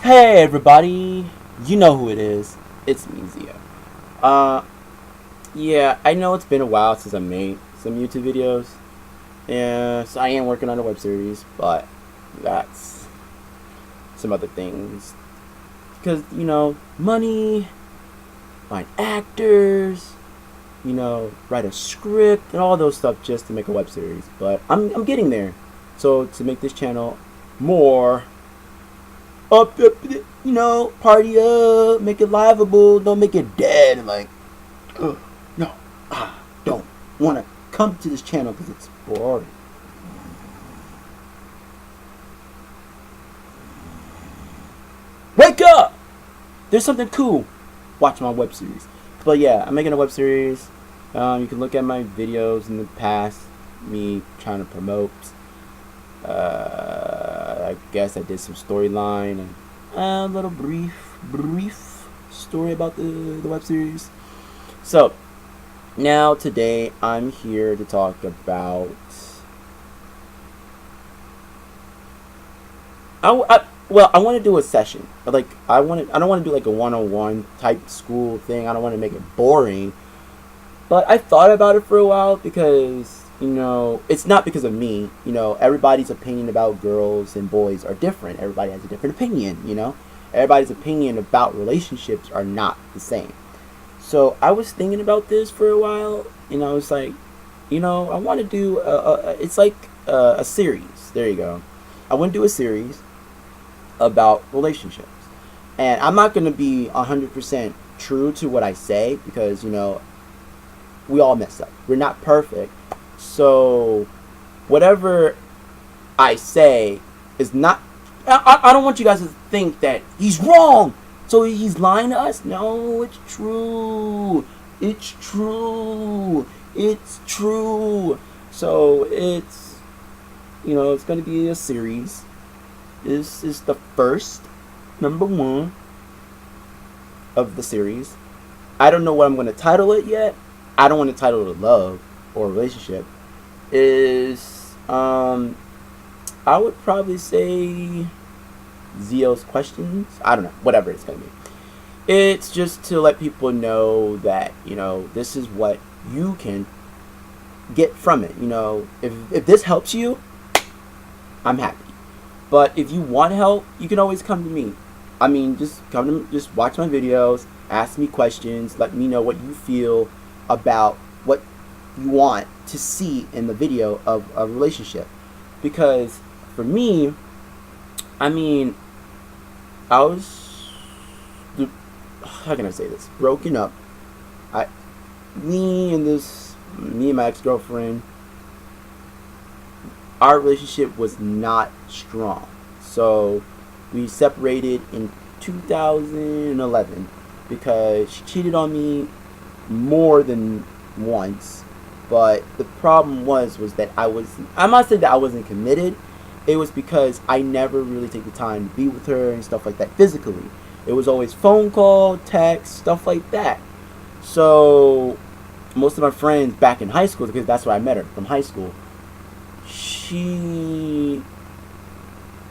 Hey everybody, you know who it is. It's me, Zia. Uh, yeah, I know it's been a while since I made some YouTube videos. Yeah, so I am working on a web series, but that's some other things. Because, money, find actors, write a script, and all those stuff just to make a web series. But I'm getting there. So to make this channel more party up, make it livable, don't make it dead. Like, no, I don't want to come to this channel because it's boring. Wake up! There's something cool. Watch my web series. But yeah, I'm making a web series. You can look at my videos in the past, me trying to promote. I guess I did some storyline and a little brief story about the web series. So now today I'm here to talk about I want to do a session. Like I don't want to do like a one-on-one type school thing. I don't want to make it boring. But I thought about it for a while because, it's not because of me. Everybody's opinion about girls and boys are different. Everybody has a different opinion. Everybody's opinion about relationships are not the same. So I was thinking about this for a while. It's like, I want to do it's like a series. There you go. I want to do a series about relationships. And I'm not going to be 100% true to what I say because, we all mess up. We're not perfect. So whatever I say is not. I don't want you guys to think that he's wrong. So he's lying to us. No, it's true. It's true. It's true. So it's going to be a series. This is the first, number one, of the series. I don't know what I'm going to title it yet. I don't want to title it love or relationship. I would probably say Zio's questions. I don't know. Whatever it's going to be. It's just to let people know that, this is what you can get from it. If this helps you, I'm happy. But if you want help, you can always come to me. I mean, just watch my videos, ask me questions, let me know what you feel about what you want to see in the video of a relationship. Because for me, I mean, how can I say this? Broken up. Me and my ex-girlfriend, our relationship was not strong. So we separated in 2011 because she cheated on me more than once. But the problem was that I'm not saying that I wasn't committed. It was because I never really take the time to be with her and stuff like that physically. It was always phone call, text, stuff like that. So most of my friends back in high school, because that's where I met her, from high school, she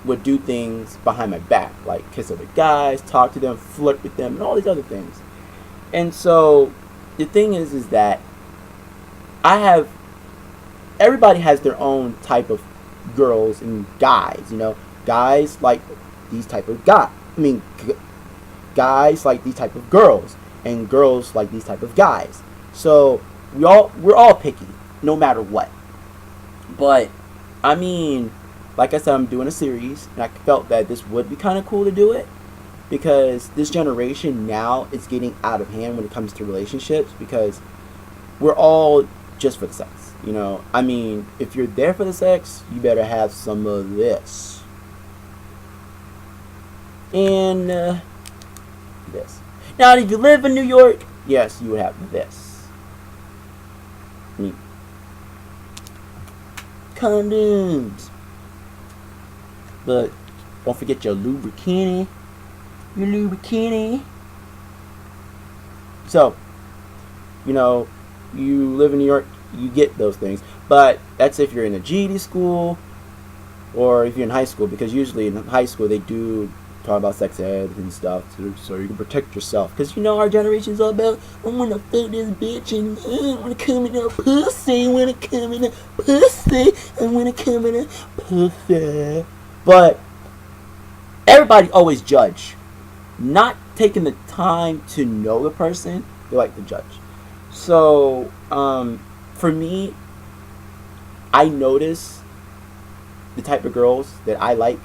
would do things behind my back, like kiss other guys, talk to them, flirt with them, and all these other things. And so the thing is that everybody has their own type of girls and guys. Guys like these type of guys like these type of girls, and girls like these type of guys. So we're all picky, no matter what. But I mean, like I said, I'm doing a series, and I felt that this would be kind of cool to do it because this generation now is getting out of hand when it comes to relationships because we're all just for the sex. I mean, if you're there for the sex, you better have some of this and this. Now, if you live in New York, yes, you would have this. Condoms. But don't forget your lubricant. So, you live in New York, you get those things. But that's if you're in a GED school or if you're in high school, because usually in high school they do talk about sex ed and stuff, so you can protect yourself. Because you know our generation's all about, I want to fuck this bitch and I want to come in a pussy, I want to come in a pussy, I want to come in a pussy. But everybody always judge, not taking the time to know the person. They like to judge. So for me, I notice the type of girls that I like,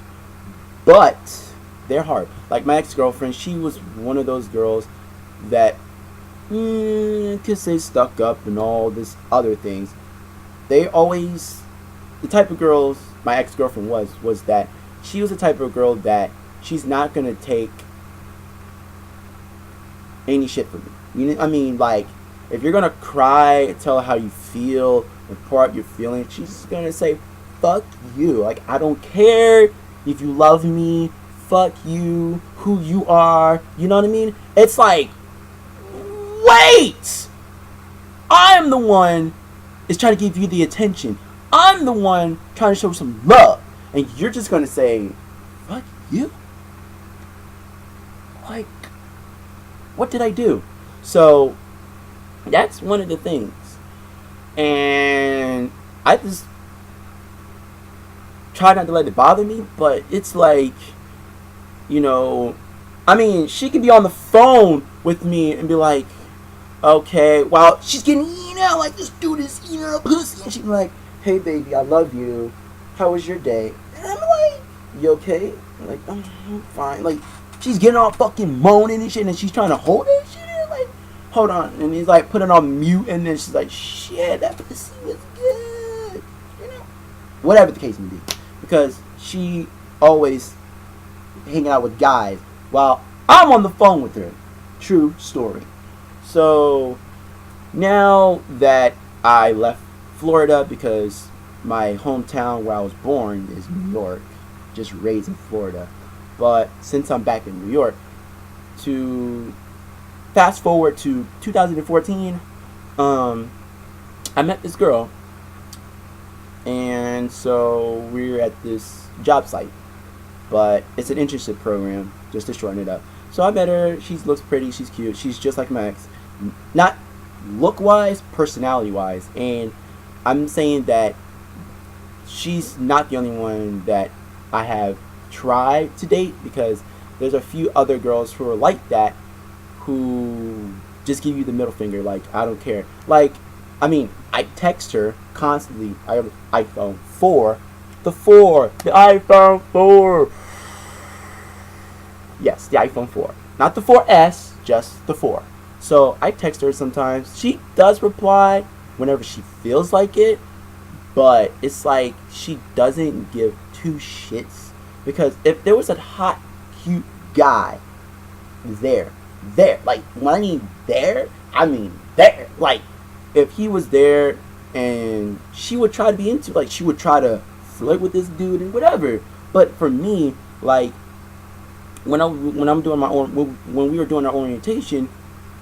but they're hard. Like my ex-girlfriend, she was one of those girls that could say stuck up and all this other things. They always, the type of girls my ex-girlfriend was that she was the type of girl that she's not gonna take any shit from me. You know, I mean, like, if you're gonna cry, tell her how you feel, and pour out your feelings, she's just gonna say, fuck you. Like, I don't care if you love me, fuck you, who you are, you know what I mean? It's like, wait! I'm the one is trying to give you the attention. I'm the one trying to show some love. And you're just gonna say, fuck you? Like, what did I do? So, that's one of the things. And I just try not to let it bother me, but it's like, you know, I mean, she could be on the phone with me and be like, okay, while she's getting eaten out, like, this dude is eating her pussy, and she'd be like, hey baby, I love you, how was your day? And I'm like, you okay? I'm like, I'm fine. Like, she's getting all fucking moaning and shit, and she's trying to hold it and shit, and like, hold on, and he's like, putting on mute, and then she's like, shit, that pussy was good, you know, whatever the case may be, because she always hanging out with guys while I'm on the phone with her. True story. So now that I left Florida, because my hometown where I was born is New York, just raised in Florida, but since I'm back in New York, to fast forward to 2014, I met this girl, and so we're at this job site, but it's an internship program, just to shorten it up. So I met her. She looks pretty. She's cute. She's just like my ex, not look-wise, personality-wise. And I'm saying that she's not the only one that I have tried to date, because there's a few other girls who are like that, who just give you the middle finger, like, I don't care. Like, I mean, I text her constantly. I have an iPhone 4. The iPhone 4. Yes, the iPhone 4. Not the 4S, just the 4. So I text her sometimes. She does reply whenever she feels like it, but it's like she doesn't give two shits. Because if there was a hot, cute guy there, like, when I mean there, I mean there. Like, if he was there and she would try to be into, like, she would try to flirt with this dude and whatever. But for me, like, when I'm doing my own, when we were doing our orientation,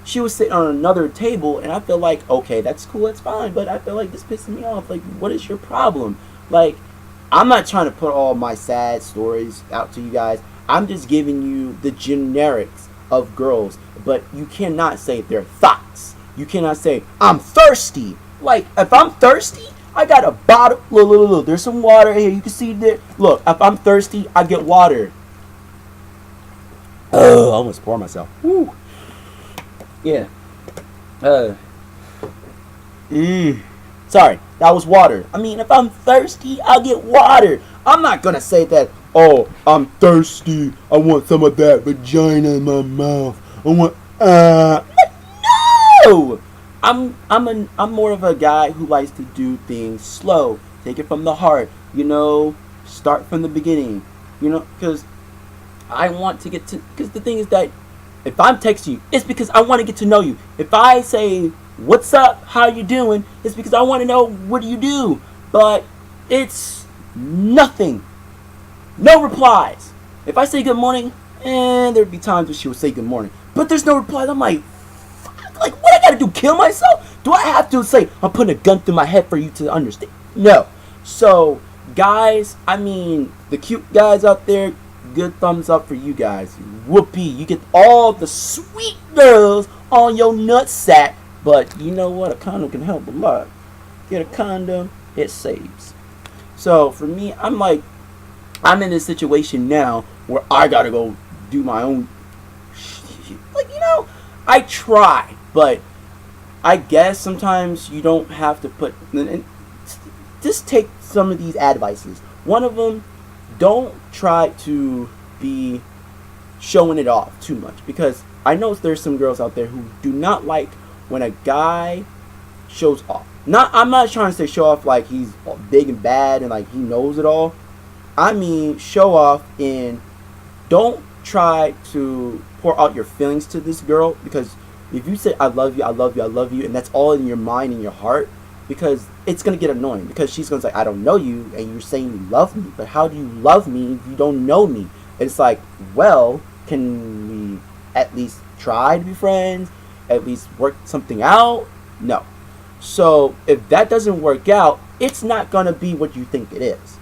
she was sitting on another table, and I feel like, okay, that's cool, that's fine, but I feel like this pisses me off. Like, what is your problem? Like, I'm not trying to put all my sad stories out to you guys. I'm just giving you the generics of girls, but you cannot say their thoughts. You cannot say, I'm thirsty. Like, if I'm thirsty, I got a bottle. Look, there's some water here. You can see there. Look, if I'm thirsty, I get water. I almost pour myself. Woo. Yeah. Sorry, that was water. I mean, if I'm thirsty, I'll get water. I'm not gonna say that, oh, I'm thirsty, I want some of that vagina in my mouth. I want, no! I'm more of a guy who likes to do things slow. Take it from the heart. You know, start from the beginning. You know, because I want to get to, because the thing is that if I'm texting you, it's because I want to get to know you. If I say, what's up, how you doing, it's because I want to know, what do you do? But it's nothing. No replies. If I say good morning, there'd be times when she would say good morning, but there's no replies. I'm like, fuck, like, what I gotta do, kill myself? Do I have to say, I'm putting a gun through my head for you to understand? No. So, guys, I mean, the cute guys out there, Good thumbs up for you guys. Whoopee. You get all the sweet girls on your nutsack. But you know what? A condom can help a lot. Get a condom, it saves. So for me, I'm in this situation now where I gotta go do my own. Like, I try, but I guess sometimes you don't have to put. And just take some of these advices. One of them, don't try to be showing it off too much, because I know there's some girls out there who do not like when a guy shows off. I'm not trying to say show off like he's big and bad and like he knows it all. I mean show off in, don't try to pour out your feelings to this girl, because if you say I love you, I love you, I love you, and that's all in your mind and your heart, because it's going to get annoying, because she's going to say I don't know you and you're saying you love me, but how do you love me if you don't know me? It's like, well, can we at least try to be friends, at least work something out? No. So if that doesn't work out, it's not going to be what you think it is.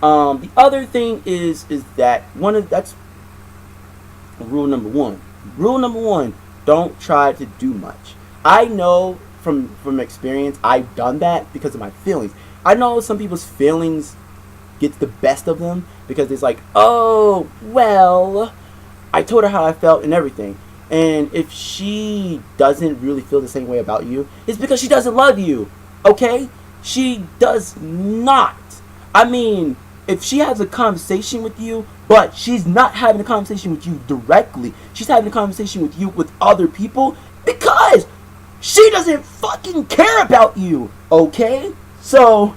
The other thing is that that's rule number one. Rule number one, don't try to do much. I know from experience, I've done that because of my feelings. I know some people's feelings get the best of them, because it's like, oh, well, I told her how I felt and everything. And if she doesn't really feel the same way about you, it's because she doesn't love you, okay? She does not. I mean, if she has a conversation with you, but she's not having a conversation with you directly, she's having a conversation with you with other people, because she doesn't fucking care about you, okay? So,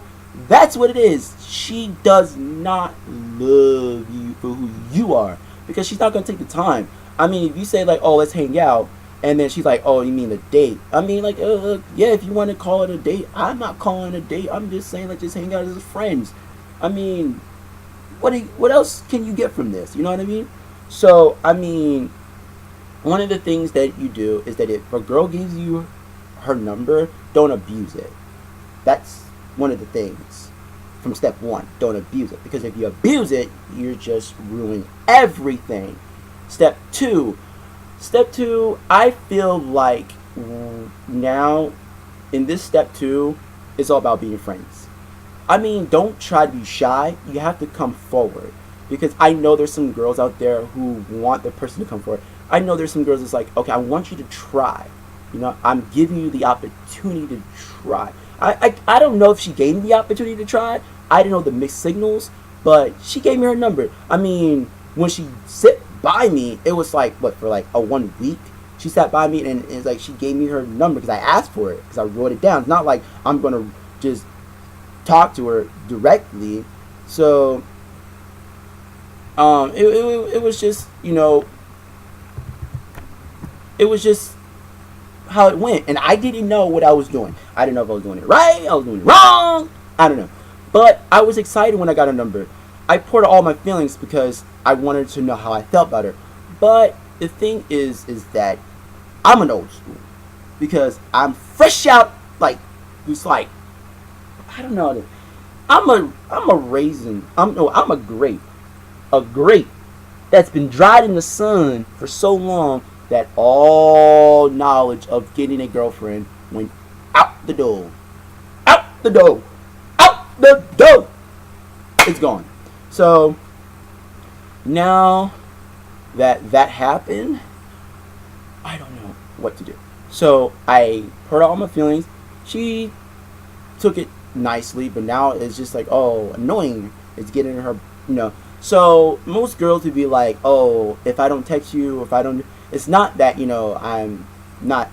that's what it is. She does not love you for who you are, because she's not going to take the time. I mean, if you say like, oh, let's hang out, and then she's like, oh, you mean a date? I mean, like, yeah, if you want to call it a date, I'm not calling it a date. I'm just saying, like, just hang out as friends. I mean, what else can you get from this? You know what I mean? So, I mean, one of the things that you do is that if a girl gives you her number, don't abuse it. That's one of the things from step one. Don't abuse it, because if you abuse it, you're just ruining everything. Step two, I feel like now in this step two, it's all about being friends. I mean, don't try to be shy. You have to come forward, because I know there's some girls out there who want the person to come forward. I know there's some girls that's like, okay, I want you to try. I'm giving you the opportunity to try. I don't know if she gave me the opportunity to try. I didn't know the mixed signals, but she gave me her number. I mean, when she sit by me, it was like, for like a 1 week? She sat by me, and it's like she gave me her number because I asked for it, because I wrote it down. It's not like I'm going to just talk to her directly. So, it was just, it was just how it went, and I didn't know what I was doing. I didn't know if I was doing it right, I was doing it wrong, I don't know. But I was excited when I got her number. I poured out all my feelings because I wanted to know how I felt about her. But the thing is that I'm an old school, because I'm fresh out, like, it's like, I don't know. I'm a raisin. I'm a grape. A grape that's been dried in the sun for so long that all knowledge of getting a girlfriend went out the door. Out the door. Out the door. It's gone. So, now that happened, I don't know what to do. So, I heard all my feelings. She took it nicely, but now it's just like, oh, annoying. It's getting her, So, most girls would be like, oh, if I don't text you, if I don't... It's not that, I'm not...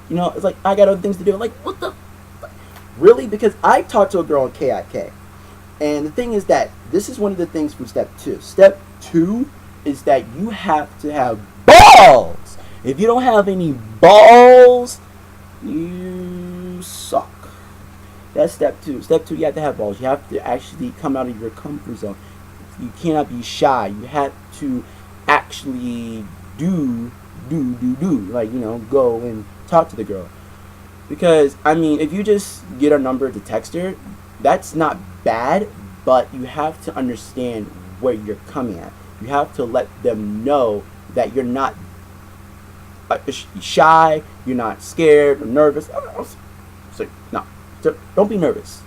it's like, I got other things to do. I'm like, what the... Really? Because I talked to a girl on KIK. And the thing is that this is one of the things from step two. Step two is that you have to have balls. If you don't have any balls, you suck. That's step two. Step two, you have to have balls. You have to actually come out of your comfort zone. You cannot be shy. You have to actually do. Like, go and talk to the girl. Because, I mean, if you just get a number to text her, that's not bad, but you have to understand where you're coming at. You have to let them know that you're not shy, you're not scared or nervous. So, no, don't be nervous.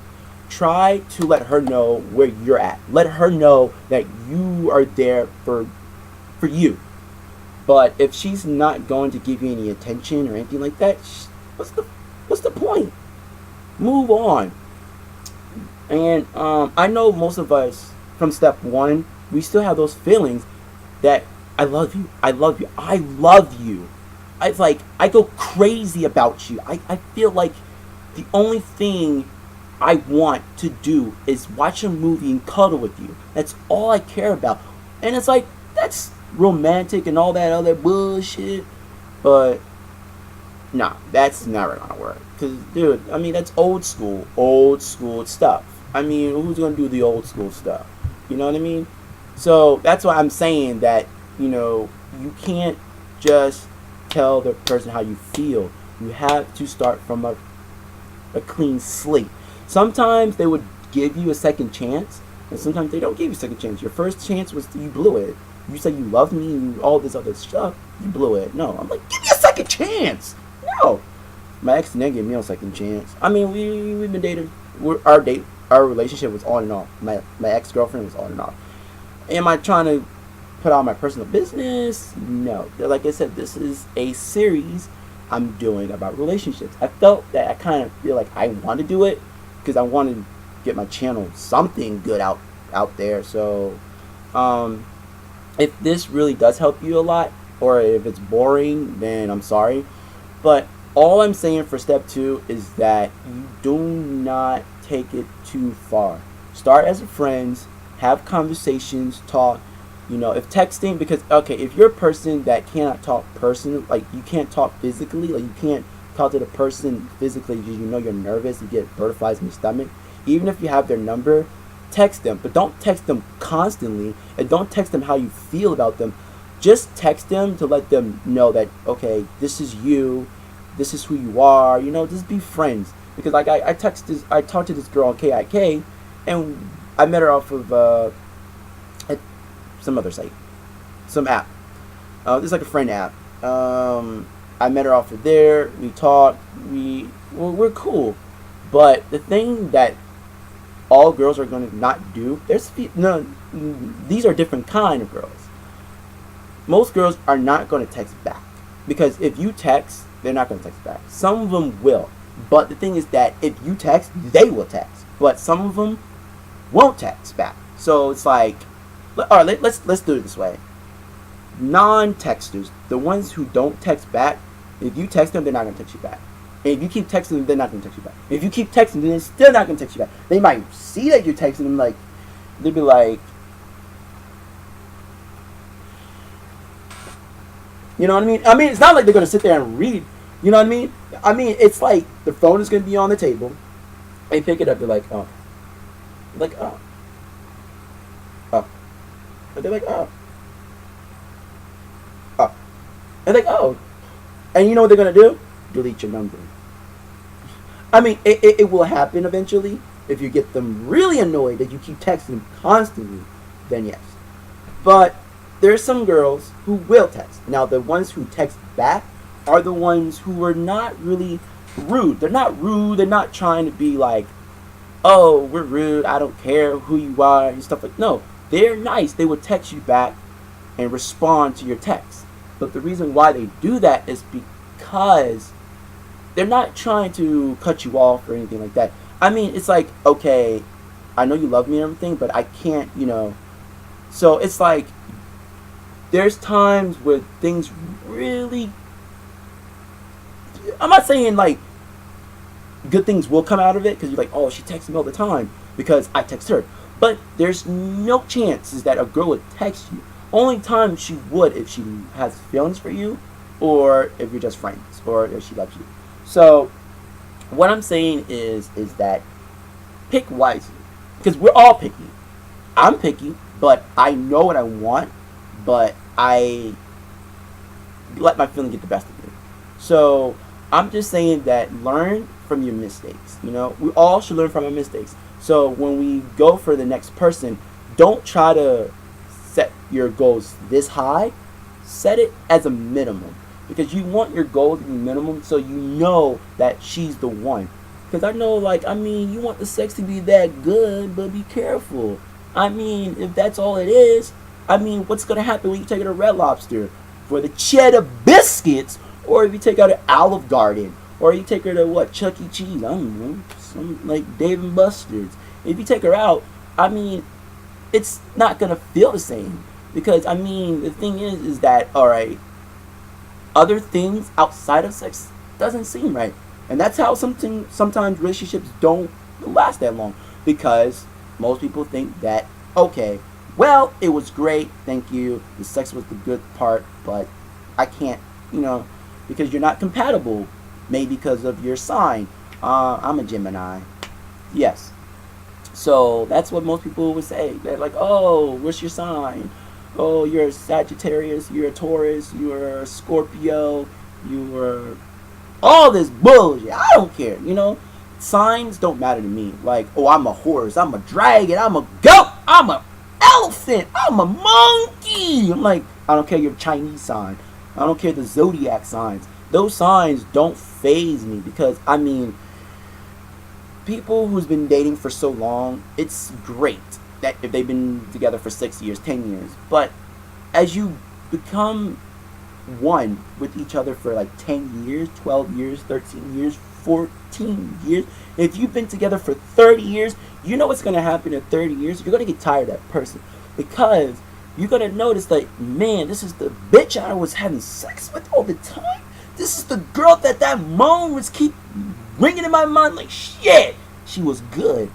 Try to let her know where you're at. Let her know that you are there for you. But if she's not going to give you any attention or anything like that, what's the point? Move on. And I know most of us from step one, we still have those feelings that I love you, I love you, I love you. It's like I go crazy about you. I feel like the only thing I want to do is watch a movie and cuddle with you. That's all I care about. And it's like, that's romantic and all that other bullshit. But, nah, that's never gonna work. Because, dude, I mean, that's old school stuff. I mean, who's gonna do the old school stuff? You know what I mean? So, that's why I'm saying that, you can't just tell the person how you feel. You have to start from a clean slate. Sometimes they would give you a second chance, and sometimes they don't give you a second chance. Your first chance was you blew it. You said you loved me and all this other stuff. You blew it. No, I'm like, give me a second chance. No, my ex didn't give me a second chance. I mean, we've been dating. Our relationship was on and off. My ex girlfriend was on and off. Am I trying to put out my personal business? No. Like I said, this is a series I'm doing about relationships. I felt that I kind of feel like I want to do it because I want to get my channel something good out there. So, if this really does help you a lot, or if it's boring, then I'm sorry. But all I'm saying for step 2 is that you do not take it too far. Start as friends, have conversations, talk. If texting, because if you're a person that cannot talk personally, like you can't talk physically, like you can't talk to the person physically because you're nervous, you get butterflies in your stomach. Even if you have their number, text them, but don't text them constantly, and don't text them how you feel about them. Just text them to let them know that, okay, this is you, this is who you are. Just be friends. Because like I talked to this girl on KIK, and I met her off of some other site, some app. It's like a friend app. I met her off of there. We talked. We're cool. But the thing that all girls are going to not do, these are different kind of girls. Most girls are not going to text back, because if you text, they're not going to text back. Some of them will, but the thing is that if you text, they will text. But some of them won't text back. So it's like, all right, let's do it this way. Non-texters, the ones who don't text back, if you text them, they're not going to text you back. And if you keep texting them, they're not going to text you back. If you keep texting them, they're still not going to text you back. They might see that you're texting them, like, they'll be like, you know what I mean? I mean, it's not like they're going to sit there and read, you know what I mean? I mean, it's like the phone is going to be on the table. They pick it up, they're like, oh. Like, oh. Oh. And they're like, oh. Oh. And they're like, oh. And you know what they're going to do? Delete your number. I mean, it will happen eventually. If you get them really annoyed that you keep texting them constantly, then yes. But there's some girls who will text. Now, the ones who text back are the ones who are not really rude. They're not rude. They're not trying to be like, oh, we're rude, I don't care who you are, and stuff like. No, they're nice. They will text you back and respond to your text. But the reason why they do that is because they're not trying to cut you off or anything like that. I mean, it's like, okay, I know you love me and everything, but I can't, So it's like, there's times where things really, I'm not saying like good things will come out of it, because you're like, oh, she texts me all the time because I text her. But there's no chances that a girl would text you. Only time she would if she has feelings for you, or if you're just friends, or if she loves you. So what I'm saying is that pick wisely, because we're all picky. I'm picky, but I know what I want, but I let my feeling get the best of me. So I'm just saying that learn from your mistakes. We all should learn from our mistakes. So when we go for the next person, don't try to set your goals this high. Set it as a minimum because you want your goals to be minimum so you know that she's the one. Because I know, like, I mean, you want the sex to be that good, but be careful. I mean, if that's all it is, I mean, what's going to happen when you take her to Red Lobster for the cheddar biscuits, or if you take her to Olive Garden, or you take her to, what, Chuck E. Cheese, I don't know, some, like, Dave and Buster's. If you take her out, I mean, it's not going to feel the same. Because, I mean, the thing is that, alright, other things outside of sex doesn't seem right. And that's how sometimes relationships don't last that long. Because most people think that, okay, well, it was great, thank you, the sex was the good part, but I can't, because you're not compatible. Maybe because of your sign. I'm a Gemini. Yes. So that's what most people would say. They're like, oh, what's your sign? Oh, you're a Sagittarius, you're a Taurus, you're a Scorpio, you're all this bullshit. I don't care, Signs don't matter to me. Like, oh, I'm a horse, I'm a dragon, I'm a goat, I'm a elephant, I'm a monkey. I'm like, I don't care your Chinese sign. I don't care the zodiac signs. Those signs don't faze me because, I mean, people who's been dating for so long, it's great that if they've been together for 6 years, 10 years, but as you become one with each other for like 10 years, 12 years, 13 years, 14 years, if you've been together for 30 years, you know what's going to happen in 30 years? You're going to get tired of that person because you're going to notice that, man, this is the bitch I was having sex with all the time. This is the girl that moan was keep ringing in my mind like, shit, she was good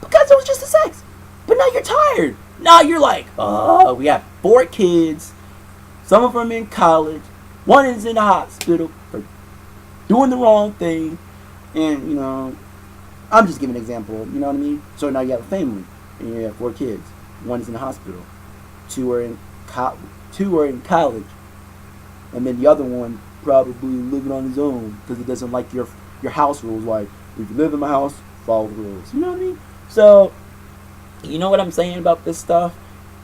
because it was just the sex. But now you're tired. Now you're like, oh, we have 4 kids. Some of them in college. One is in the hospital for doing the wrong thing. And, I'm just giving an example. You know what I mean? So now you have a family. And you have 4 kids. One is in the hospital. 2 are in college. And then the other one probably living on his own because he doesn't like your house rules. Like, if you live in my house, follow the rules. You know what I mean? So, you know what I'm saying about this stuff?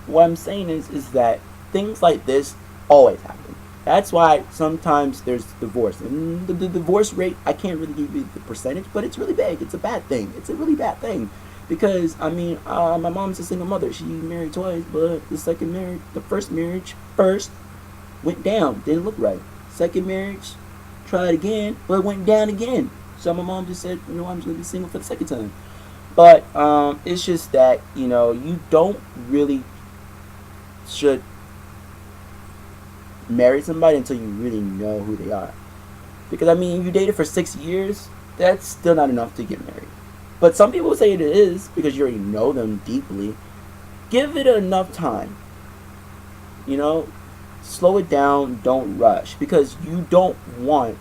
What I'm saying is that things like this always happen. That's why sometimes there's divorce. And the divorce rate, I can't really give you the percentage, but it's really big. It's a bad thing. It's a really bad thing. Because, I mean, my mom's a single mother. She married twice, but the first marriage went down. Didn't look right. Second marriage, tried again, but it went down again. So my mom just said, I'm just going to be single for the second time. But it's just that, you don't really should marry somebody until you really know who they are. Because, I mean, if you dated for 6 years, that's still not enough to get married. But some people say it is because you already know them deeply. Give it enough time. Slow it down, don't rush. Because you don't want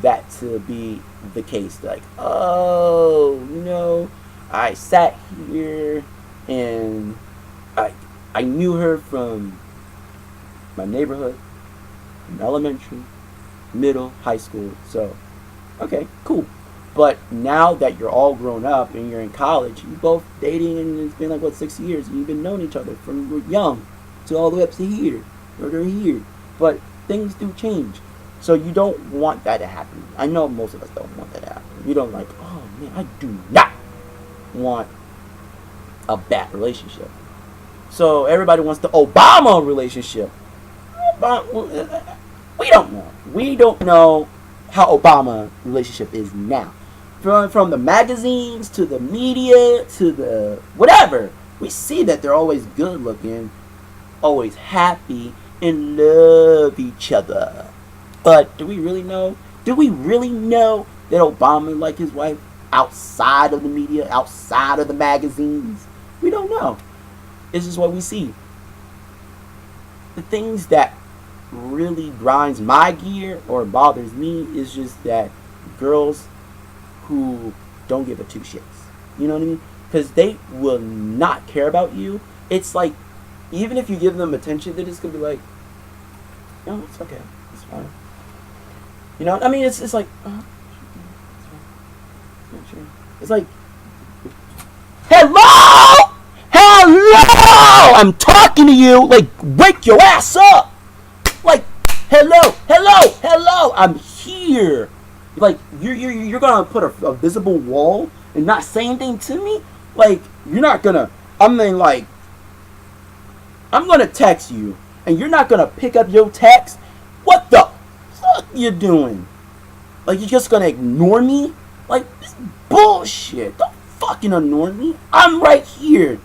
that to be the case. Like, oh, I sat here and I knew her from my neighborhood, from elementary, middle, high school. So, okay, cool. But now that you're all grown up and you're in college, you're both dating and it's been like, 6 years and you've been knowing each other from young to all the way up to here, or they're here. But things do change. So you don't want that to happen. I know most of us don't want that to happen. You don't like, oh man, I do not want a bad relationship. So everybody wants the Obama relationship. We don't know. We don't know how Obama relationship is now. From the magazines to the media to the whatever, we see that they're always good looking, always happy, and love each other. But do we really know? Do we really know that Obama liked his wife outside of the media, outside of the magazines? We don't know. It's just what we see. The things that really grinds my gear or bothers me is just that girls who don't give a two shits. You know what I mean? Because they will not care about you. It's like, even if you give them attention, they're just going to be like, no, it's okay. It's fine. You know, I mean, it's like, it's like, hello? Hello? I'm talking to you. Like, wake your ass up. Like, hello, I'm here. Like, you're gonna put a visible wall and not say anything to me? Like, you're not gonna, I mean, like, I'm gonna text you, and you're not gonna pick up your text? What the fuck you doing? Like, you're just gonna ignore me? Like, this bullshit. Don't fucking ignore me. I'm right here.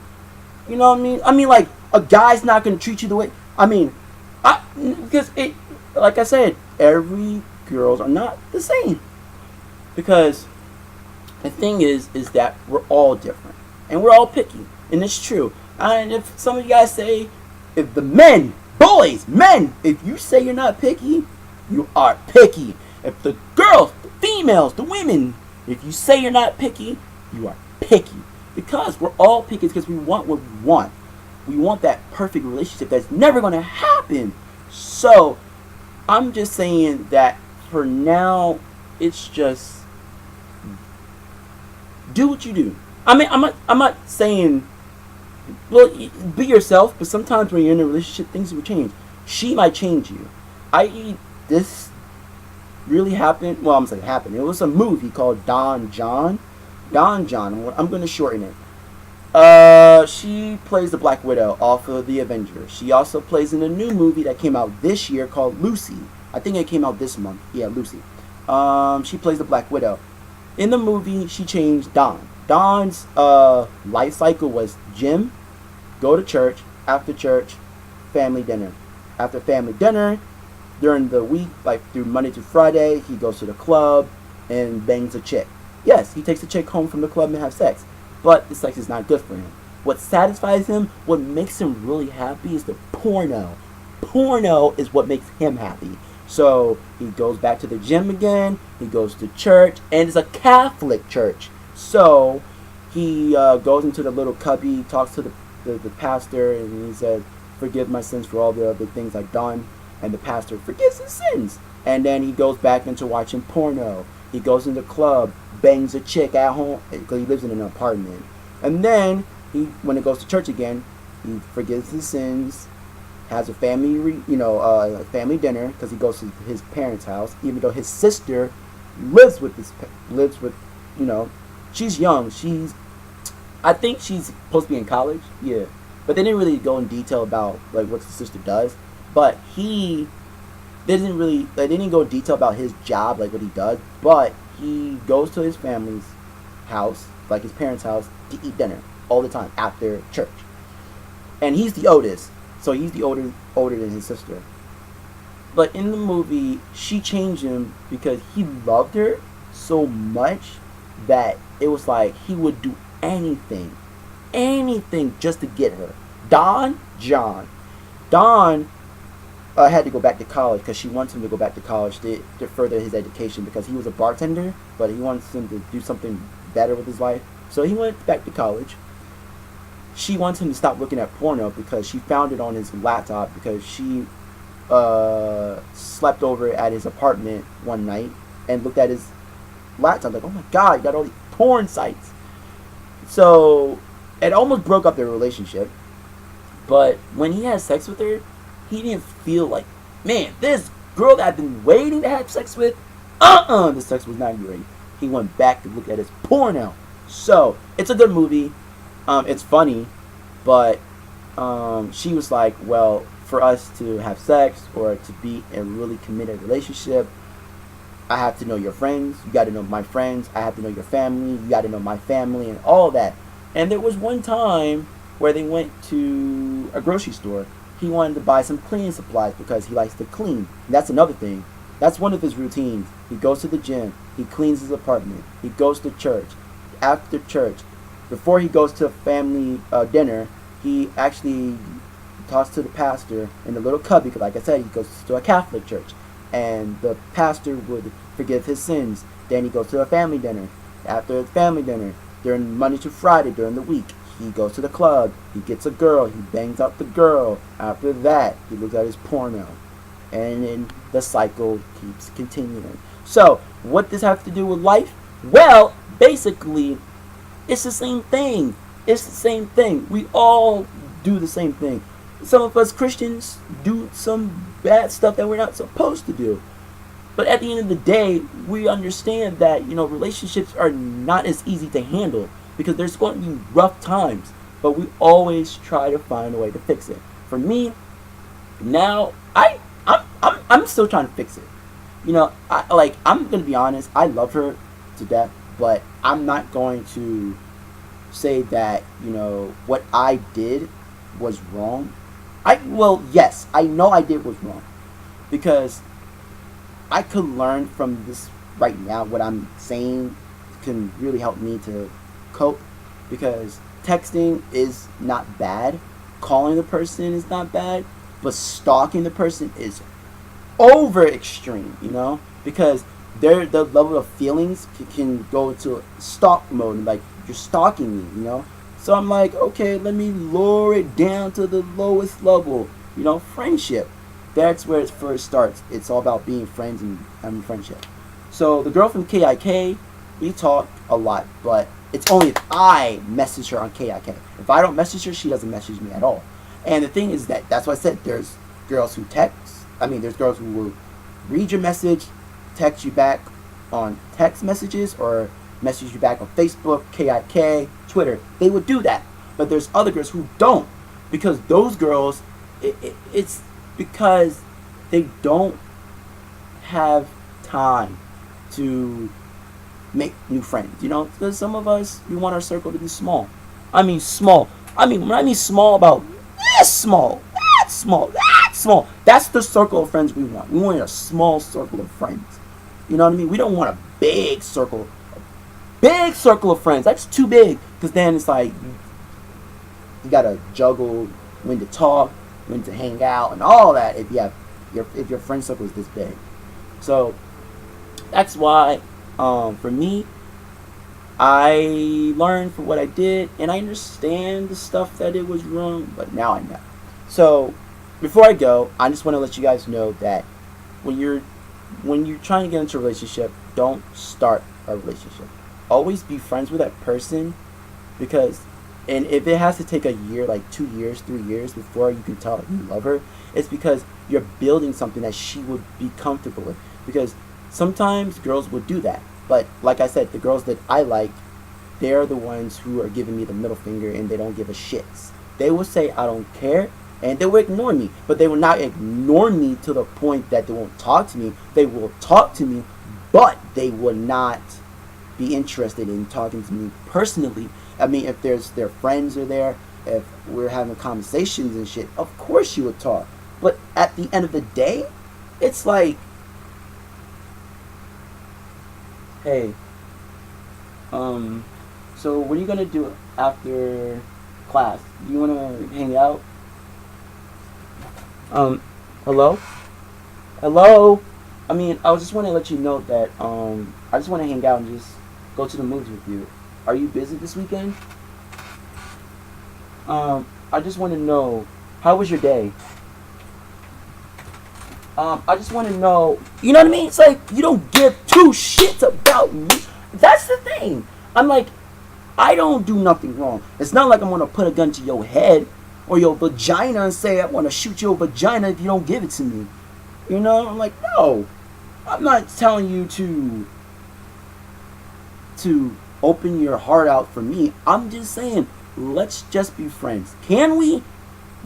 You know what I mean? I mean, like, a guy's not gonna treat you the way, I mean, because it, like I said, every girls are not the same. Because the thing is that we're all different. And we're all picky. And it's true. And if some of you guys say, if the men, boys, men, if you say you're not picky, you are picky. If the girls, the females, the women, if you say you're not picky, you are picky. Because we're all picky because we want what we want. We want that perfect relationship that's never going to happen. So, I'm just saying that for now, it's just do what you do. I mean, I'm not saying, well, be yourself, but sometimes when you're in a relationship, things will change. She might change you. I.e., this really happened. Well, I'm saying happened. It was a movie called Don John. Don John. I'm going to shorten it. She plays the Black Widow off of the Avengers. She also plays in a new movie that came out this year called Lucy. I think it came out this month. Yeah, Lucy. She plays the Black Widow. In the movie, she changed Don. Don's life cycle was gym, go to church, after church, family dinner. After family dinner, during the week, like through Monday to Friday, he goes to the club and bangs a chick. Yes, he takes a chick home from the club and have sex. But the sex is not good for him. What satisfies him, what makes him really happy is the porno. Porno is what makes him happy. So he goes back to the gym again, he goes to church, and it's a Catholic church. So he goes into the little cubby, talks to the pastor, and he says, forgive my sins for all the other things I've done. And the pastor forgives his sins. And then he goes back into watching porno. He goes in the club, bangs a chick at home, because he lives in an apartment. And then, when he goes to church again, he forgives his sins, has a family, family dinner, because he goes to his parents' house, even though his sister lives with, she's young. I think she's supposed to be in college, yeah. But they didn't really go in detail about, like, what the sister does. But they didn't go in detail about his job, like what he does, but he goes to his family's house, like his parents' house, to eat dinner all the time after church. And he's the oldest, so he's the older than his sister. But in the movie, she changed him because he loved her so much that it was like he would do anything just to get her. Don had to go back to college because she wants him to go back to college to further his education because he was a bartender, but he wants him to do something better with his life. So he went back to college. She wants him to stop looking at porno because she found it on his laptop because she slept over at his apartment one night and looked at his laptop like, oh my god, you got all these porn sites. So it almost broke up their relationship. But when he had sex with her, he didn't feel like, man, this girl that I've been waiting to have sex with, the sex was not great. He went back to look at his porno. So, it's a good movie. It's funny, but she was like, well, for us to have sex or to be in a really committed relationship, I have to know your friends. You got to know my friends. I have to know your family. You got to know my family and all that. And there was one time where they went to a grocery store. He wanted to buy some cleaning supplies because he likes to clean. And that's another thing. That's one of his routines. He goes to the gym. He cleans his apartment. He goes to church. After church, before he goes to family dinner, he actually talks to the pastor in the little cubby. Because like I said, he goes to a Catholic church. And the pastor would forgive his sins. Then he goes to a family dinner. After the family dinner, during Monday to Friday, during the week, he goes to the club, he gets a girl, he bangs out the girl. After that, he looks at his porno. And then the cycle keeps continuing. So, what does have to do with life? Well, basically, it's the same thing. It's the same thing. We all do the same thing. Some of us Christians do some bad stuff that we're not supposed to do. But at the end of the day, we understand that, relationships are not as easy to handle because there's going to be rough times, but we always try to find a way to fix it. For me, now I'm still trying to fix it. I'm gonna be honest. I love her to death, but I'm not going to say that what I did was wrong. Yes, I know I did was wrong because I could learn from this right now. What I'm saying can really help me to cope because texting is not bad, calling the person is not bad, but stalking the person is over extreme, because the level of feelings can go into stalk mode, like you're stalking me. So I'm like, okay, let me lower it down to the lowest level, friendship. That's where it first starts. It's all about being friends and having friendship. So the girl from KIK, we talk a lot, but it's only if I message her on KIK. If I don't message her, she doesn't message me at all. And the thing is that's why I said there's girls who text. There's girls who will read your message, text you back on text messages, or message you back on Facebook, KIK, Twitter. They would do that. But there's other girls who don't. Because those girls, it's because they don't have time to make new friends. Because some of us, we want our circle to be small. Small. When I mean small, about this small, that small, that small. That's the circle of friends we want. We want a small circle of friends. You know what I mean? We don't want a big circle. Big circle of friends. That's too big. Because then it's like, you gotta juggle when to talk, when to hang out, and all that if your friend circle is this big. So that's why, for me, I learned from what I did, and I understand the stuff that it was wrong, but now I know. So before I go, I just want to let you guys know that when you're trying to get into a relationship, don't start a relationship. Always be friends with that person, because, and if it has to take a year, like 2 years, 3 years before you can tell you love her, it's because you're building something that she would be comfortable with. Because sometimes girls would do that, but like I said, the girls that I like, they're the ones who are giving me the middle finger, and they don't give a shit. They will say I don't care, and they will ignore me, but they will not ignore me to the point that they won't talk to me. They will talk to me, but they will not be interested in talking to me personally. If their friends are there, if we're having conversations and shit, of course you would talk. But at the end of the day, it's like, hey, so what are you gonna do after class? Do you wanna hang out? Hello? Hello? I just want to let you know that, I just want to hang out and just go to the movies with you. Are you busy this weekend? I just want to know, how was your day? I just want to know, you know what I mean? It's like, you don't give two shits about me. That's the thing. I don't do nothing wrong. It's not like I'm going to put a gun to your head or your vagina and say I want to shoot your vagina if you don't give it to me. No. I'm not telling you to open your heart out for me. I'm just saying, let's just be friends. Can we?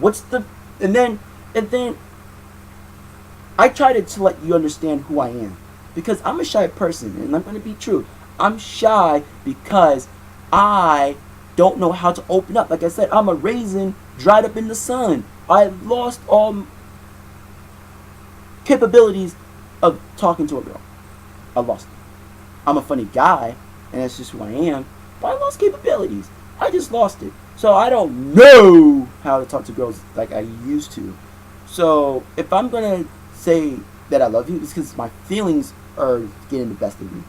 And then I try to let you understand who I am, because I'm a shy person, and I'm going to be true. I'm shy because I don't know how to open up. Like I said, I'm a raisin dried up in the sun. I lost all capabilities of talking to a girl. I lost it. I'm a funny guy, and that's just who I am, but I lost capabilities. I just lost it. So I don't know how to talk to girls like I used to. So if I'm going to say that I love you, it's because my feelings are getting the best of me.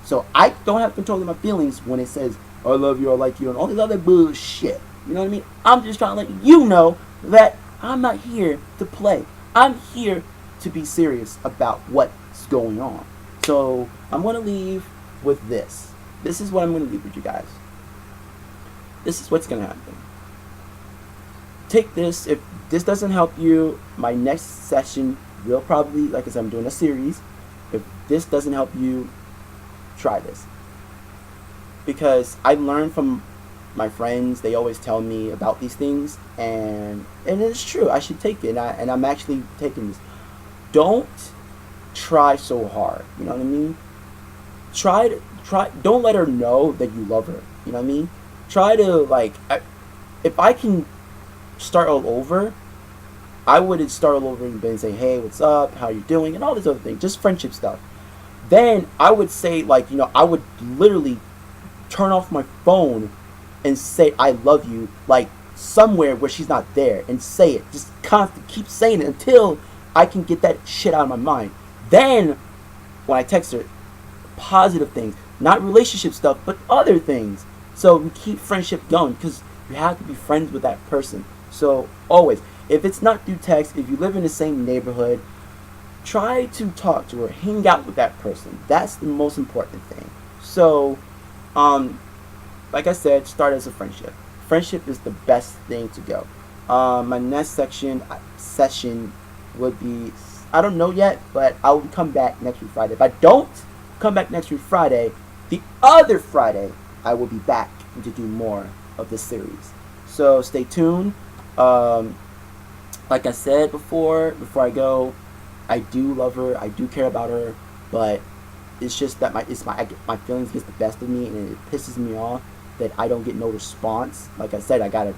So I don't have control of my feelings when it says, I love you, I like you, and all this other bullshit. You know what I mean? I'm just trying to let you know that I'm not here to play. I'm here to be serious about what's going on. So I'm going to leave with this. This is what I'm going to leave with you guys. This is what's going to happen. take this. If this doesn't help you, my next session will probably, like I said, I'm doing a series. If this doesn't help you, try this. Because I learned from my friends, they always tell me about these things, and it's true. I should take it, and I'm actually taking this. Don't try so hard. You know what I mean? Try. Don't let her know that you love her. You know what I mean? Try to if I can start all over, I would start all over and say, hey, what's up? How you doing? And all this other things, just friendship stuff. Then I would say, I would literally turn off my phone and say I love you, somewhere where she's not there, and say it. Just constantly keep saying it until I can get that shit out of my mind. Then when I text her, positive things, not relationship stuff, but other things. So we keep friendship going, because you have to be friends with that person. So always, if it's not through text, if you live in the same neighborhood, try to talk to her, hang out with that person. That's the most important thing. So, like I said, start as a friendship. Friendship is the best thing to go. My next session would be, I don't know yet, but I will come back next week Friday. If I don't come back next week Friday, the other Friday, I will be back to do more of this series. So stay tuned. Like I said before I go, I do love her, I do care about her, but it's just that my feelings get the best of me, and it pisses me off that I don't get no response. Like I said, I got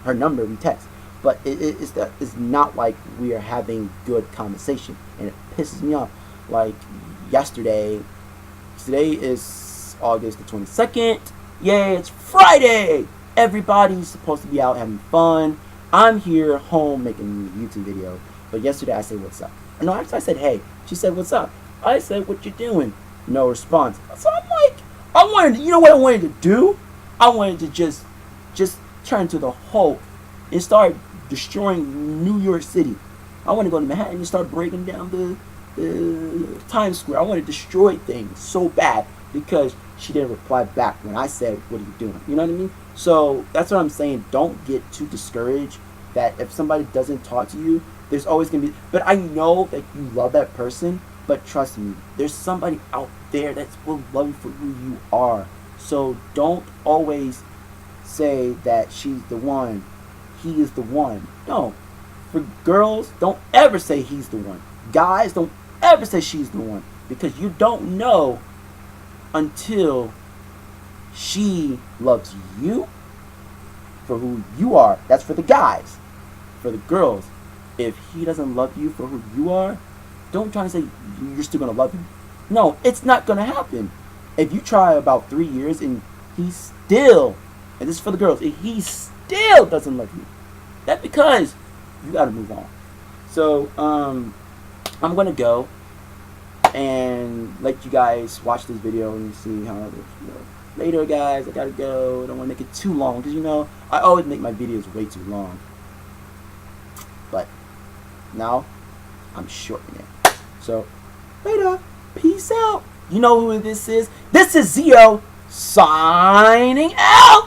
her number, we text, but it's not like we are having good conversation, and it pisses me off. Like yesterday, today is August the 22nd. Yay, it's Friday! Everybody's supposed to be out having fun. I'm here home making a YouTube video. But yesterday I said, what's up? No, actually I said, hey. She said, what's up? I said, what you doing? No response. So I'm like, you know what I wanted to do? I wanted to just turn into the Hulk and start destroying New York City. I want to go to Manhattan and start breaking down the Times Square. I want to destroy things so bad because she didn't reply back when I said, what are you doing? You know what I mean? So that's what I'm saying. Don't get too discouraged that if somebody doesn't talk to you, there's always going to be, but I know that you love that person, but trust me, there's somebody out there that will love you for who you are. So don't always say that she's the one, he is the one. No. For girls, don't ever say he's the one. Guys, don't ever say she's the one, because you don't know until she loves you for who you are. That's for the guys. For the girls, if he doesn't love you for who you are, don't try to say you're still going to love him. No, it's not going to happen. If you try about 3 years and he still, and this is for the girls, if he still doesn't love you, that's because you got to move on. So, I'm going to go and let you guys watch this video and see how it is. Later, guys, I got to go. I don't want to make it too long because, I always make my videos way too long. But now I'm shortening it. So later, peace out. You know who this is? This is Zio signing out.